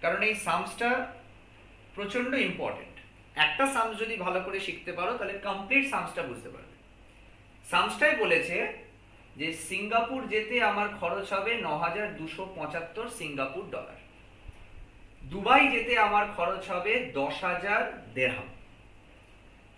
কারণ এই সামসটা প্রচন্ড ইম্পর্টেন্ট। একটা সামস যদি ভালো করে শিখতে পারো তাহলে কমপ্লিট সামসটা বুঝতে পারবে। সামসটাই বলেছে যে সিঙ্গাপুর যেতে আমার খরচ হবে 9,275 সিঙ্গাপুর ডলার, দুবাই যেতে আমার খরচ হবে 10,000 দেরহাম,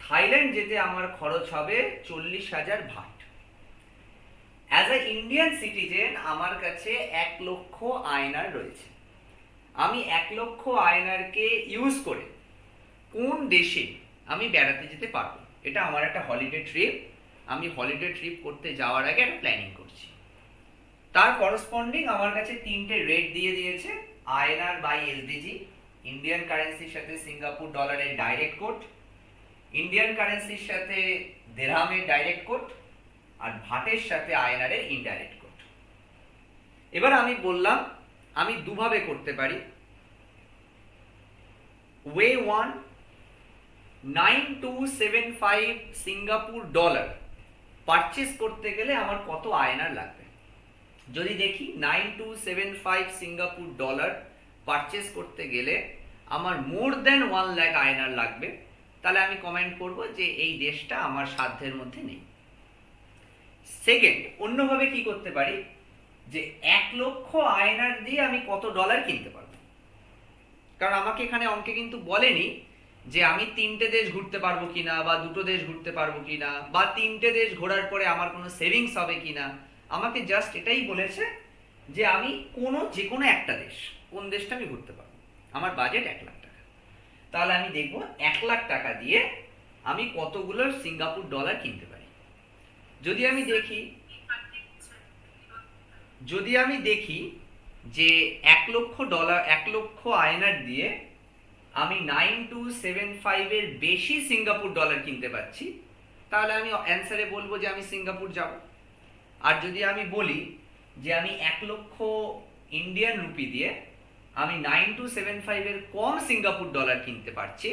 থাইল্যান্ড যেতে আমার খরচ হবে 40,000 VAT. As a Indian citizen আমার কাছে 1,00,000 আইএনআর রয়েছে। আমি 1,00,000 আইএনআরকে ইউজ করে কোন দেশে আমি বেড়াতে যেতে পারবো, এটা আমার একটা হলিডে ট্রিপ। আমি হলিডে ট্রিপ করতে যাওয়ার আগে একটা প্ল্যানিং করছি। তার করসপন্ডিং আমার কাছে তিনটে রেট দিয়ে দিয়েছে, আইএনআর বাই এসডিজি, ইন্ডিয়ান কারেন্সির সাথে সিঙ্গাপুর ডলারের ডাইরেক্ট কোট, ইন্ডিয়ান কারেন্সির সাথে দেরহামের ডাইরেক্ট কোট, আর ভাটের সাথে আইএনআর এর ইনডাইরেক্ট কোট। এবার আমি বললাম আমি দুভাবে করতে পারি। Way one, 9,275 Singapore dollar purchase করতে গেলে আমার কত আইএনআর লাগবে। যদি দেখি 9,275 সিঙ্গাপুর ডলার পারচেস করতে গেলে আমার মোর দেন 1 লাখ আইএনআর লাগবে, তাহলে আমি কমেন্ট করব যে এই দেশটা আমার সাধ্যের মধ্যে নেই। সেকেন্ড, অন্যভাবে কি করতে পারি, যে 1,00,000 আইএনআর দিয়ে আমি কত ডলার কিনতে পারবো। কারণ আমাকে এখানে অঙ্কে কিন্তু বলেনি যে আমি 3টে দেশ ঘুরতে পারবো কিনা, বা 2টো দেশ ঘুরতে পারবো কিনা, বা 3টে দেশ ঘোরার পরে আমার কোনো সেভিংস হবে কিনা। আমাকে জাস্ট এটাই বলেছে যে আমি যে কোনো একটা দেশ, কোন দেশটা আমি ঘুরতে পারবো, আমার বাজেট 1,00,000 টাকা। তাহলে আমি দেখবো 1,00,000 টাকা দিয়ে আমি কতগুলো সিঙ্গাপুর ডলার কিনতে পারি। যদি আমি দেখি যে 1,00,000 ডলার, 1,00,000 আইএনআর দিয়ে আমি 9,275 এর বেশি সিঙ্গাপুর ডলার কিনতে পারছি, তাহলে আমি অ্যান্সারে বলবো যে আমি সিঙ্গাপুর যাব। আর যদি আমি বলি যে আমি 1,00,000 ইন্ডিয়ান রুপি দিয়ে আমি 9,275 এর কম সিঙ্গাপুর ডলার কিনতে পারছি,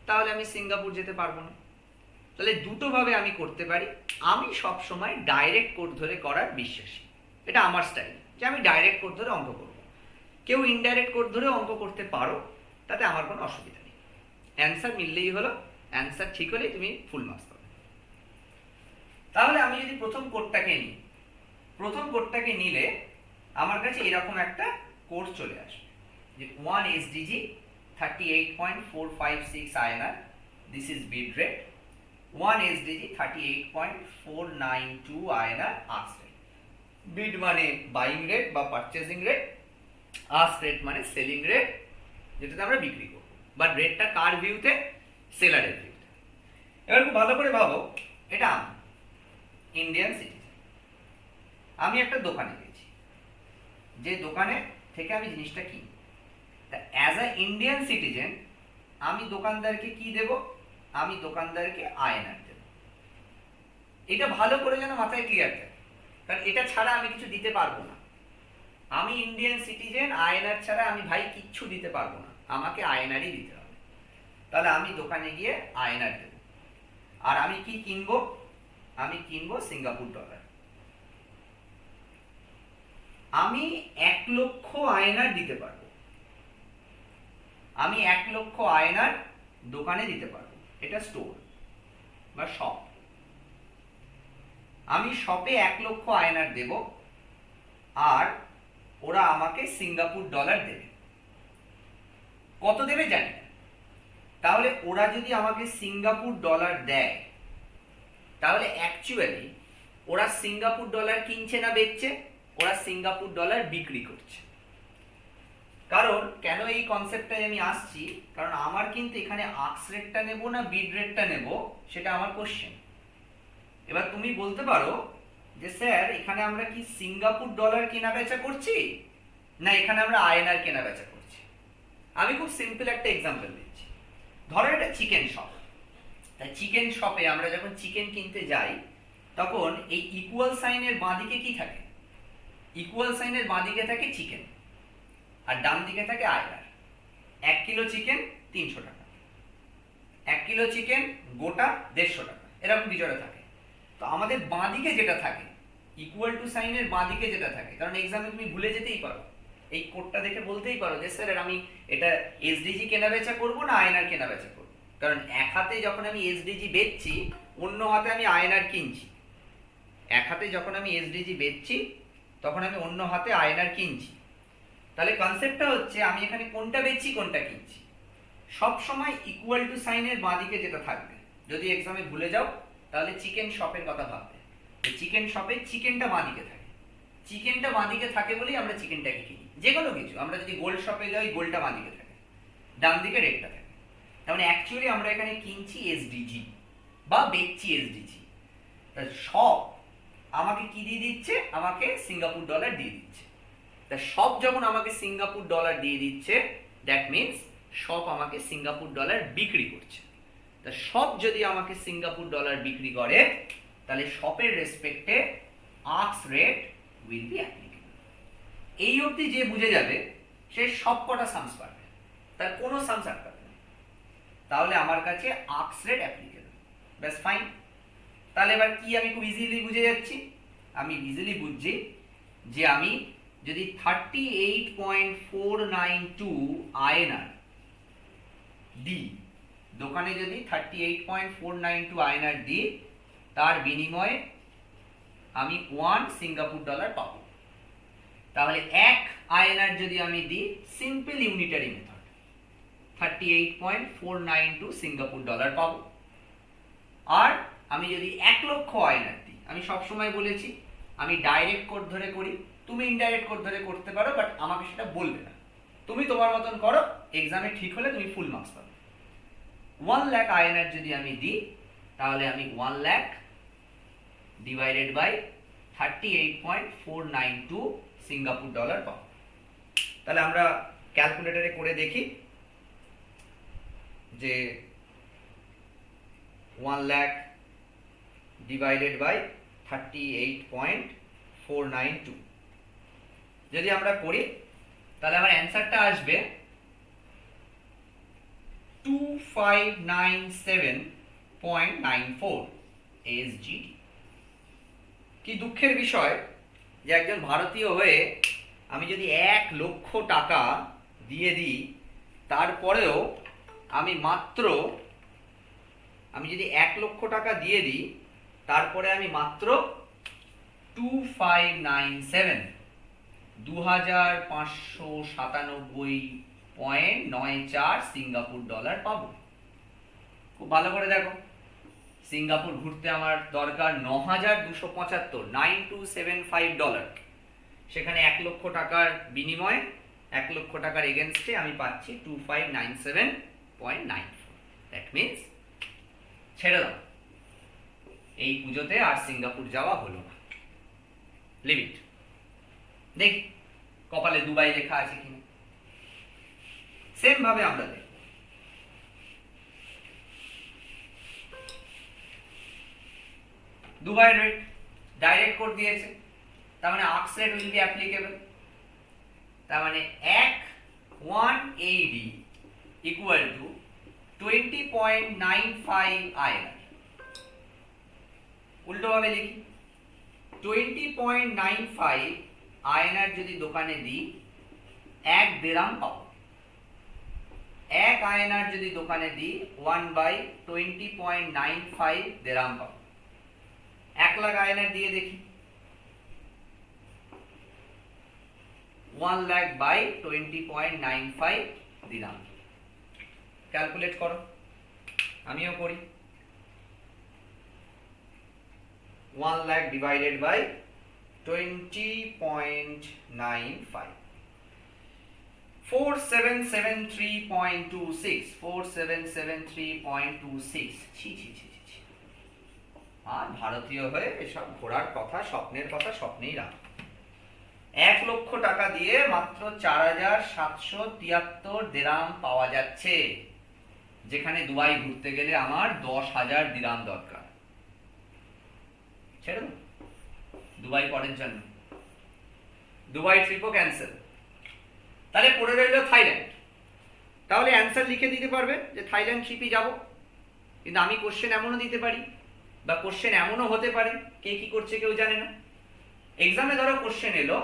তাহলে আমি সিঙ্গাপুর যেতে পারবো না। তাহলে দুটো ভাবে আমি করতে পারি। আমি সব সময় ডাইরেক্ট কোড ধরে করার বিশ্বাসী, এটা আমার স্টাইল, যে আমি ডাইরেক্ট কোড ধরে অঙ্ক করব। কেউ ইনডাইরেক্ট কোড ধরে অঙ্ক করতে পারো, তাতে আমার কোনো অসুবিধা নেই। অ্যান্সার মিললেই হলো, অ্যান্সার ঠিক হলেই তুমি ফুল মার্কস পাবে। তাহলে আমি যদি প্রথম কোডটাকে নিই, প্রথম কোডটাকে নিলে আমার কাছে এরকম একটা কোড চলে আসবে যে 1 SDG 38.456 INR, this is bid rate. 1 SDG 38.492 INR ask rate. Bid মানে বাইং রেট বা পারচেজিং রেট, আস্ক রেট মানে সেলিং রেট, যেটাতে আমরা বিক্রি করব, বাট রেটটা কার ভিউতে, সেলারের ভিউতে। এবার খুব ভালো করে ভাবো, এটা আমি ইন্ডিয়ান সিটিজেন, আমি একটা দোকানে গেছি, যে দোকানে থেকে আমি জিনিসটা কিনি। তা অ্যাজ আ ইন্ডিয়ান সিটিজেন আমি দোকানদারকে কি দেব, আমি দোকানদারকে আইএনআর দেব। এটা ভালো করে যেন মাথায় ক্লিয়ার থাকে, কারণ এটা ছাড়া আমি কিছু দিতে পারবো না। আমি ইন্ডিয়ান সিটিজেন, আইএনআর ছাড়া আমি ভাই কিচ্ছু দিতে পারবো না, আমাকে আইএনআরই দিতে হবে। তাহলে আমি দোকানে গিয়ে আইএনআর দেব। আর আমি কি কিনবো, আমি কিনবো সিঙ্গাপুর ডলার। আমি 1,00,000 আইএনআর দিতে পারবো, আমি 1,00,000 আইএনআর দোকানে দিতে পারবো। এটা স্টোর বা শপ। আমি শপে 1,00,000 আইএনআর দেব, আর ওরা আমাকে সিঙ্গাপুর ডলার দেবে। কত দেবে জানি না। তাহলে ওরা যদি আমাকে সিঙ্গাপুর ডলার দেয়, তাহলে অ্যাকচুয়ালি ওরা সিঙ্গাপুর ডলার কিনছে না বেচছে, ওরা সিঙ্গাপুর ডলার বিক্রি করছে। কারণ কেন এই কনসেপ্টটায় আমি আসছি, কারণ আমার কিন্তু এখানে আক্স রেটটা নেব না বিড রেটটা নেব, সেটা আমার কোশ্চেন। এবার তুমি বলতে পারো যে স্যার এখানে আমরা কি সিঙ্গাপুর ডলার কেনা বেচা করছি, না এখানে আমরা আইএনআর কেনা বেচা করছি। আমি খুব সিম্পল একটা এক্সাম্পল দিচ্ছি। ধরো এটা চিকেন শপ। তাই চিকেন শপে আমরা যখন চিকেন কিনতে যাই, তখন এই ইকুয়াল সাইনের বাঁদিকে কি থাকে, ইকুয়াল সাইনের বাঁদিকে থাকে চিকেন, আর ডান দিকে থাকে আইএনআর। 1 কিলো চিকেন 300 টাকা, 1 কিলো চিকেন গোটা 150 টাকা, এরকম বিজয় থাকে। তো আমাদের বাঁদিকে যেটা থাকে, ইকুয়াল টু সাইনের বাঁদিকে যেটা থাকে, কারণ এক্সামে তুমি ভুলে যেতেই পারো, এই কোডটা দেখে বলতেই পারো যে স্যার আমি এটা এসডিজি কেনা বেচা করবো না আয়নার কেনা বেচা করবো, কারণ এক হাতে যখন আমি এসডিজি বেচছি অন্য হাতে আমি আয়নার কিনছি। এক হাতে যখন আমি এসডিজি বেচছি তখন আমি অন্য হাতে আয়নার কিনছি। তাহলে কনসেপ্টটা হচ্ছে আমি এখানে কোনটা বেচছি কোনটা কিনছি, সব সময় ইকুয়াল টু সাইনের বাঁদিকে যেটা থাকবে। যদি এক্সামে ভুলে যাও তাহলে চিকেন শপের কথা ভাববে, চিকেন শপে চিকেনটা বাঁদিকে থাকে, চিকেনটা বাঁদিকে থাকে বলেই আমরা চিকেনটাকে কিনি। যে কোনো কিছু আমরা যদি গোল্ড শপে যাই গোল্ডটা বাঁদিকে থাকে, ডান দিকে রেটটা থাকে। তার মানে অ্যাকচুয়ালি আমরা এখানে কিনছি এসডিজি বা বেচছি এসডিজি। তা শপ আমাকে কি দিয়ে দিচ্ছে, আমাকে সিঙ্গাপুর ডলার দিয়ে দিচ্ছে। তা শপ যখন আমাকে সিঙ্গাপুর ডলার দিয়ে দিচ্ছে দ্যাট মিনস শপ আমাকে সিঙ্গাপুর ডলার বিক্রি করছে। তা শপ যদি আমাকে সিঙ্গাপুর ডলার বিক্রি করে তাহলে শপের রেসপেক্টে আর্কস রেট উইল বি অ্যাপ্লিকেবল। এই অবধি যে বুঝে যাবে সে সব কটা সামস পারবে, তার কোনো সামস আটকাবে না, তাহলে আমার কাছে আর্কস রেট অ্যাপ্লিকেবল। ব্যাস ফাইন। তাহলে এবার কি আমি খুব ইজিলি বুঝে যাচ্ছি, আমি ইজিলি বুঝছি যে আমি যদি 38.492 আয়নার দিই, দোকানে যদি 38.492 আয়নার দিই, তার বিনিময়ে আমি 1 সিঙ্গাপুর ডলার পাবো। তাহলে এক আয়নার যদি আমি দিই simple unitary method 38.492 Singapore dollar পাবো। আর আমি যদি 1 লক্ষ আয়নার দিই, আমি সবসময় বলেছি আমি ডাইরেক্ট কোড ধরে করি, তুমি ইনডাইরেক্ট কোড ধরে করতে পারো, বাট আমাকে সেটা বলবে না, তুমি তোমার মতন করো, এক্সামে ঠিক হলে তুমি ফুল মার্কস পাবে। 1 লাখ আয়নার যদি আমি দিই তাহলে আমি 1 lakh divided by 38.492 Singapore dollar পাবো। তাহলে আমরা ক্যালকুলেটরে করে দেখি যে 1 লাখ ডিভাইডেড বাই 38.492 যদি আমরা করি তাহলে আমার অ্যান্সারটা আসবে 2597.94 SGD। কি দুঃখের বিষয় যে একজন ভারতীয় হয়ে আমি যদি 1 লক্ষ টাকা দিয়ে দিই তারপরেও আমি যদি 1 লক্ষ টাকা দিয়ে দিই তারপরে আমি মাত্র 2597.94 সিঙ্গাপুর ডলার পাবো। খুব ভালো করে দেখো, সিঙ্গাপুর ঘুরতে আমার দরকার 9275 9275 ডলার, সেখানে 1 লক্ষ টাকার বিনিময়ে 1 লক্ষ টাকার এগেনস্টে আমি পাচ্ছি 2597.94। দ্যাট মিনস ছেড়ে দাও, এই পুজোতে আর সিঙ্গাপুর যাওয়া হলো না, লিমিট। দেখি কপালে দুবাই লেখা আছে কিনা। সেম ভাবে আমরা দেখি দুবাই রেট ডাইরেক্ট কোড দিয়েছে, তার মানে arcs rate will be applicable. তার মানে 1 AD ইকুয়াল টু 20.95 আয়নার। উল্টো ভাবে লিখি, 20.95 আয়নার যদি দোকানে দিই 1 দিরহাম পাবো। 1 আয়নার যদি দোকানে দিই 1/20.95 দিরহাম পাবো। 1 লাখ আয়নার দিয়ে দেখি, 1 লাখ বাই 20.95 দিরহাম। ক্যালকুলেট করো, আমিও করি। 1 লাখ ডিভাইডেড বাই 20.95 4773.26 4773.26। ছি ছি ছি ছি। আর ভারতীয় হয়ে এসব ঘোরার কথা, স্বপ্নের কথা স্বপ্নেই রাখ। 1 লক্ষ টাকা দিয়ে মাত্র 4773 দিরহাম পাওয়া যাচ্ছে, যেখানে দুবাই ঘুরতে গেলে আমার 10,000 দিরহাম দরকার। ছেড়ে দাও দুবাই পরের জন্য, দুবাই ট্রিপও ক্যান্সেল। তাহলে পড়ে রইল থাইল্যান্ড। তাহলে অ্যান্সার লিখে দিতে পারবে যে থাইল্যান্ড ট্রিপই যাব, কিন্তু আমি কোশ্চেন এমনও দিতে পারি বা কোশ্চেন এমনও হতে পারে কে কি করছে কেউ জানে না। এক্সামে ধরো কোশ্চেন এলো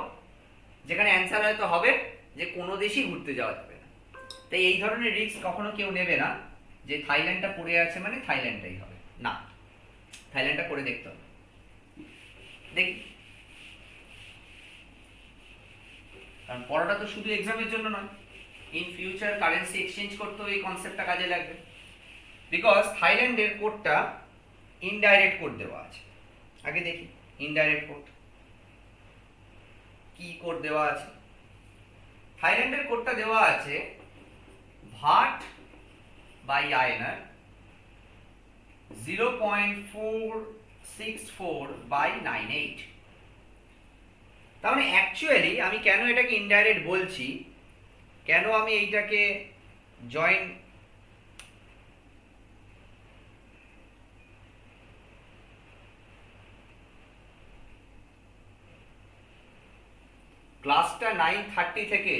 যেখানে অ্যান্সার হয়তো হবে যে কোনো দেশেই ঘুরতে যাওয়া যাবে না। তাই এই ধরনের রিস্ক কখনো কেউ নেবে না যে থাইল্যান্ডটা পড়ে আছে মানে থাইল্যান্ডটাই হবে না, থাইল্যান্ডটা করে দেখতে হবে। দেখি, কারণ পড়াটা তো শুধু এক্সামের জন্য নয়, ইন ফিউচার কারেন্সি এক্সচেঞ্জ করতেও এই কনসেপ্টটা কাজে লাগবে। বিকজ থাইল্যান্ডের কোডটা ইনডাইরেক্ট কোড দেওয়া আছে। আগে দেখি ইনডাইরেক্ট কোড কি কোড দেওয়া আছে। থাইল্যান্ডের কোডটা দেওয়া আছে ভাট বাই আইএনআর 0.464/98। তাহলে অ্যাকচুয়ালি আমি কেন এটাকে ইনডাইরেক্ট বলছি, কেন আমি এইটাকে জয়েন ক্লাসটা 9:30 থেকে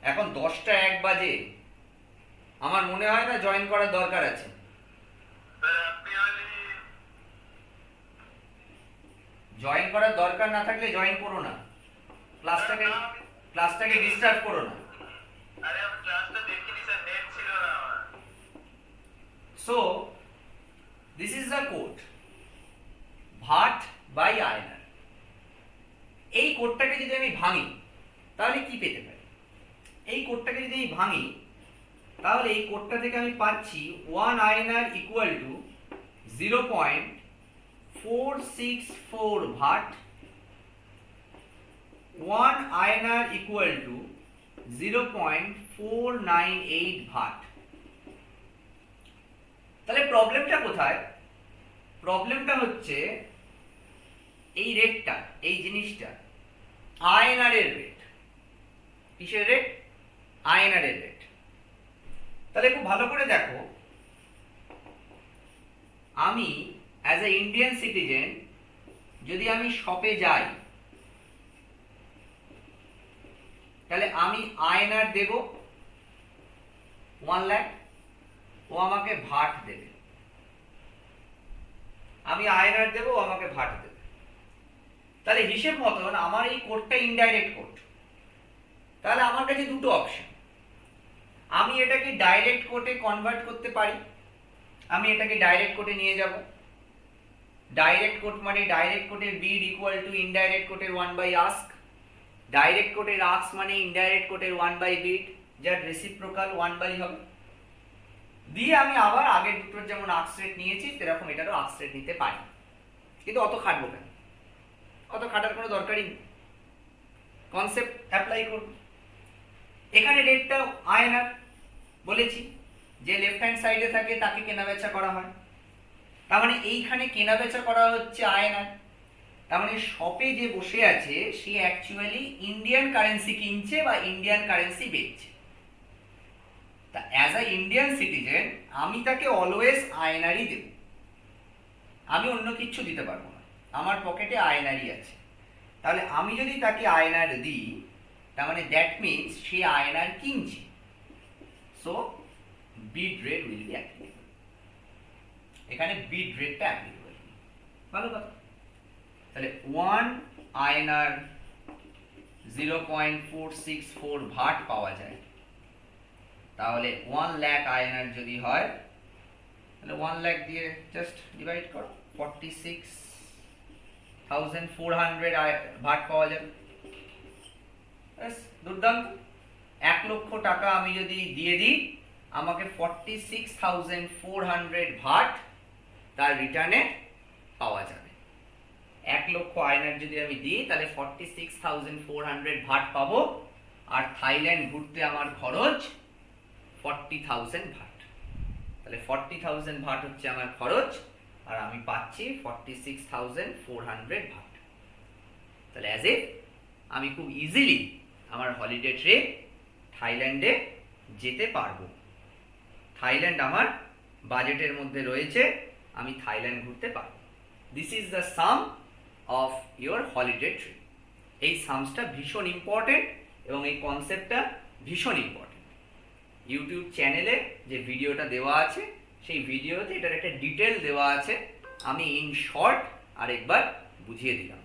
এখন 10টা 1 বাজে, আমার মনে হয় না জয়েন করার দরকার আছে। জয়েন করার দরকার না থাকলে জয়েন করো না, ক্লাসটাকে ডিস্টার্ব করো না। আরে আমি ক্লাসটা দেখিনি স্যার, নেট ছিল না আমার। So this is the code VAT by আয়নার। এই কোডটাকে যদি আমি ভাঙি তাহলে কি পেতে পারি? এই কোডটাকে যদি আমি ভাঙি তাহলে এই কোডটা থেকে আমি পাচ্ছি 1 আয়নার ইকুয়াল টু 0.464 ভাট, 1 আয়নার ইকুয়াল টু 0.498 ভাট। তাহলে প্রবলেমটা কোথায়? প্রবলেমটা হচ্ছে এই রেটটা, এই জিনিসটা আয়নার এর রেট। কিসের রেট? আয়নার এর রেট। তাহলে খুব ভালো করে দেখো, আমি অ্যাজ এ ইন্ডিয়ান সিটিজেন যদি আমি শপে যাই তাহলে আমি আয়নার দেব 1 লাখ, ও আমাকে ভাট দেবে। আমি আয়নার দেব, ও আমাকে ভাট দেবে। তাহলে হিসেব মতন আমার এই কোডটা ইনডাইরেক্ট কোড। তাহলে আমার কাছে দুটো অপশন, আমি এটাকে ডাইরেক্ট কোডে কনভার্ট করতে পারি, আমি এটাকে ডাইরেক্ট কোডে নিয়ে যাব। ডাইরেক্ট কোড মানে ডাইরেক্ট কোডের বিড ইকুয়াল টু ইনডাইরেক্ট কোডের 1/ask, ডাইরেক্ট কোডের ask মানে ইনডাইরেক্ট কোডের 1/bid, যার রেসিপ্রোকাল 1/ হবে। দিয়ে আমি আবার আগের দুটোর যেমন ask rate নিয়েছি সেরকম এটারও ask rate নিতে পারি। কিন্তু অত খাটবো কেন? অত খাটার কোনো দরকারই নেই, কনসেপ্ট অ্যাপ্লাই করব। এখানে রেটটা আয়নার বলেছি, যে লেফট হ্যান্ড সাইডে থাকে তাকে কেনাবেচা করা হয়। তার মানে এইখানে কেনাবেচা করা হচ্ছে আয়নার। তার মানে শপে যে বসে আছে সে অ্যাকচুয়ালি ইন্ডিয়ান কারেন্সি কিনছে বা ইন্ডিয়ান কারেন্সি বেচছে। তা অ্যাজ আ ইন্ডিয়ান সিটিজেন আমি তাকে অলওয়েজ আয়নারই দেব, আমি অন্য কিছু দিতে পারবো না, আমার পকেটে আয়নারই আছে। তাহলে আমি যদি তাকে আয়নার দিই তার মানে দ্যাট মিনস সে আয়নার কিনছে। So bid rate will be applicable. এখানে বিড রেটটা অ্যাপ্লিকেবল। ভালো কথা। তাহলে 1 আয়নার 0.464 ভাট পাওয়া যায়। তাহলে 1 লাখ আয়নার যদি হয় তাহলে 1 লাখ দিয়ে জাস্ট ডিভাইড করো, 46,400 ভাট পাওয়া যাবে। দুর্দান্ত। 1 লক্ষ টাকা আমি যদি দিয়ে দিই আমাকে 46,400 ভাট তার রিটার্নে পাওয়া যাবে। 1 লক্ষ আয়নার যদি আমি দিই তাহলে 46,400 ভাট পাবো। আর থাইল্যান্ড ঘুরতে আমার খরচ 40,000 ভাট। তাহলে 40,000 ভাট হচ্ছে আমার খরচ, আর আমি পাচ্ছি 46,400 ভাট। তাহলে অ্যাজ এ আমি খুব ইজিলি আমার হলিডে ট্রিপ থাইল্যান্ডে যেতে পারবো। থাইল্যান্ড আমার বাজেটের মধ্যে রয়েছে, আমি থাইল্যান্ড ঘুরতে পারবো। This is the some of your holiday trip. এই সামসটা ভীষণ ইম্পর্টেন্ট এবং এই কনসেপ্টটা ভীষণ ইম্পর্টেন্ট। ইউটিউব চ্যানেলে যে ভিডিওটা দেওয়া আছে সেই ভিডিওতে এটার একটা ডিটেল দেওয়া আছে, আমি ইন শর্ট আরেকবার বুঝিয়ে দিলাম।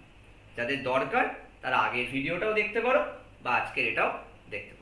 যাদের দরকার তারা আগের ভিডিওটাও দেখতে পারো, বা আজকের এটাও দেখতে পারো।